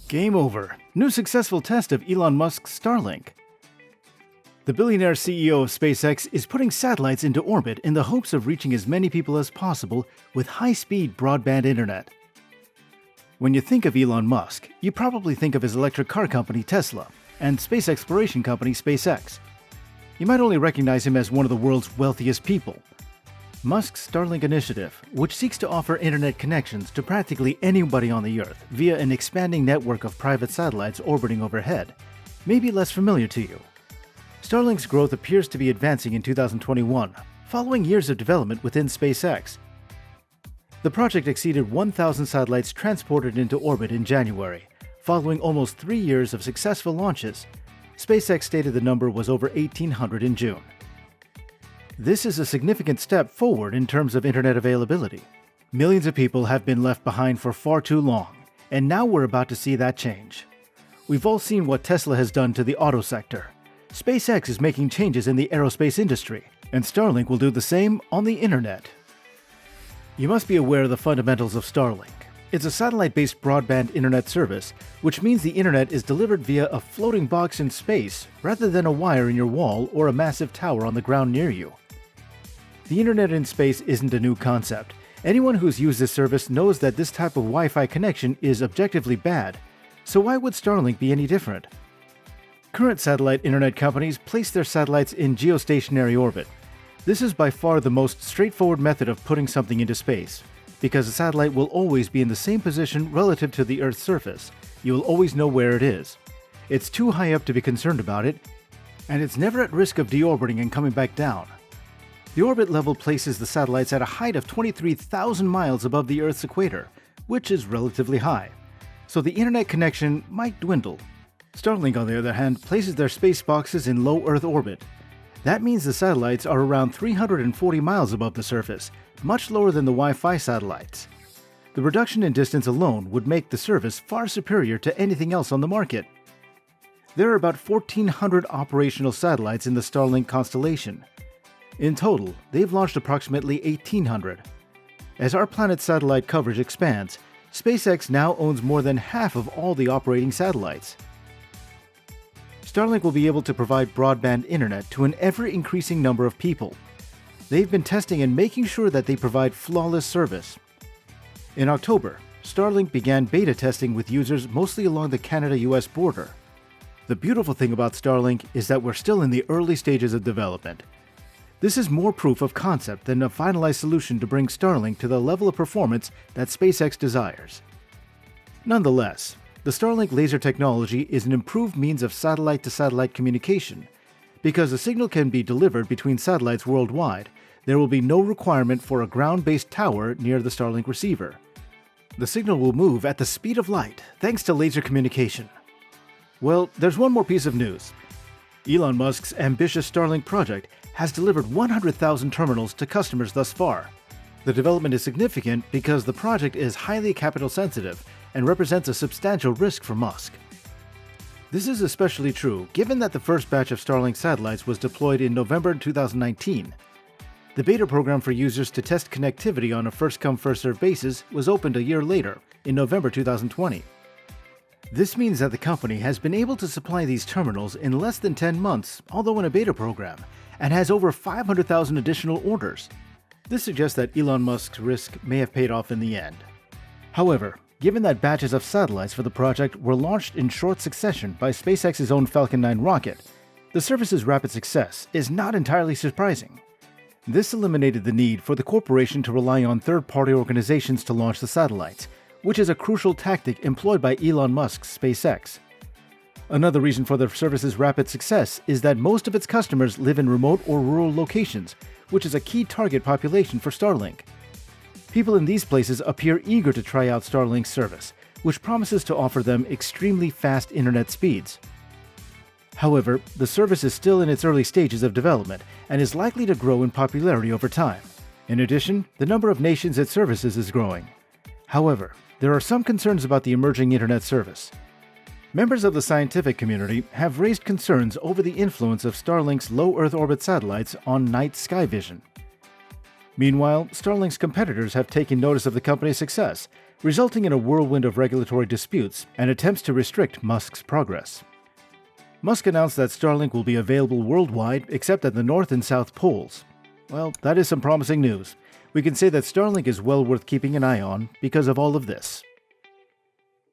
Game over. New successful test of Elon Musk's Starlink. The billionaire CEO of SpaceX is putting satellites into orbit in the hopes of reaching as many people as possible with high-speed broadband internet. When you think of Elon Musk, you probably think of his electric car company Tesla and space exploration company SpaceX. You might only recognize him as one of the world's wealthiest people. Musk's Starlink initiative, which seeks to offer internet connections to practically anybody on the Earth via an expanding network of private satellites orbiting overhead, may be less familiar to you. Starlink's growth appears to be advancing in 2021, following years of development within SpaceX. The project exceeded 1,000 satellites transported into orbit in January, following almost 3 years of successful launches. SpaceX stated the number was over 1,800 in June. This is a significant step forward in terms of internet availability. Millions of people have been left behind for far too long, and now we're about to see that change. We've all seen what Tesla has done to the auto sector. SpaceX is making changes in the aerospace industry, and Starlink will do the same on the internet. You must be aware of the fundamentals of Starlink. It's a satellite-based broadband internet service, which means the internet is delivered via a floating box in space rather than a wire in your wall or a massive tower on the ground near you. The internet in space isn't a new concept. Anyone who's used this service knows that this type of Wi-Fi connection is objectively bad, so why would Starlink be any different? Current satellite internet companies place their satellites in geostationary orbit. This is by far the most straightforward method of putting something into space, because a satellite will always be in the same position relative to the Earth's surface. You will always know where it is. It's too high up to be concerned about it, and it's never at risk of deorbiting and coming back down. The orbit level places the satellites at a height of 23,000 miles above the Earth's equator, which is relatively high, so the internet connection might dwindle. Starlink, on the other hand, places their space boxes in low Earth orbit. That means the satellites are around 340 miles above the surface, much lower than the Wi-Fi satellites. The reduction in distance alone would make the service far superior to anything else on the market. There are about 1,400 operational satellites in the Starlink constellation. In total, they've launched approximately 1,800. As our planet's satellite coverage expands, SpaceX now owns more than half of all the operating satellites. Starlink will be able to provide broadband internet to an ever-increasing number of people. They've been testing and making sure that they provide flawless service. In October, Starlink began beta testing with users mostly along the Canada-US border. The beautiful thing about Starlink is that we're still in the early stages of development. This is more proof of concept than a finalized solution to bring Starlink to the level of performance that SpaceX desires. Nonetheless, the Starlink laser technology is an improved means of satellite-to-satellite communication. Because the signal can be delivered between satellites worldwide, there will be no requirement for a ground-based tower near the Starlink receiver. The signal will move at the speed of light thanks to laser communication. Well, there's one more piece of news. Elon Musk's ambitious Starlink project has delivered 100,000 terminals to customers thus far. The development is significant because the project is highly capital sensitive and represents a substantial risk for Musk. This is especially true given that the first batch of Starlink satellites was deployed in November 2019. The beta program for users to test connectivity on a first-come, first-served basis was opened a year later, in November 2020. This means that the company has been able to supply these terminals in less than 10 months, although in a beta program, and has over 500,000 additional orders. This suggests that Elon Musk's risk may have paid off in the end. However, given that batches of satellites for the project were launched in short succession by SpaceX's own Falcon 9 rocket, the service's rapid success is not entirely surprising. This eliminated the need for the corporation to rely on third-party organizations to launch the satellites, which is a crucial tactic employed by Elon Musk's SpaceX. Another reason for the service's rapid success is that most of its customers live in remote or rural locations, which is a key target population for Starlink. People in these places appear eager to try out Starlink's service, which promises to offer them extremely fast internet speeds. However, the service is still in its early stages of development and is likely to grow in popularity over time. In addition, the number of nations it services is growing. However, there are some concerns about the emerging internet service. Members of the scientific community have raised concerns over the influence of Starlink's low Earth orbit satellites on night sky vision. Meanwhile, Starlink's competitors have taken notice of the company's success, resulting in a whirlwind of regulatory disputes and attempts to restrict Musk's progress. Musk announced that Starlink will be available worldwide except at the North and South Poles. Well, that is some promising news. We can say that Starlink is well worth keeping an eye on because of all of this.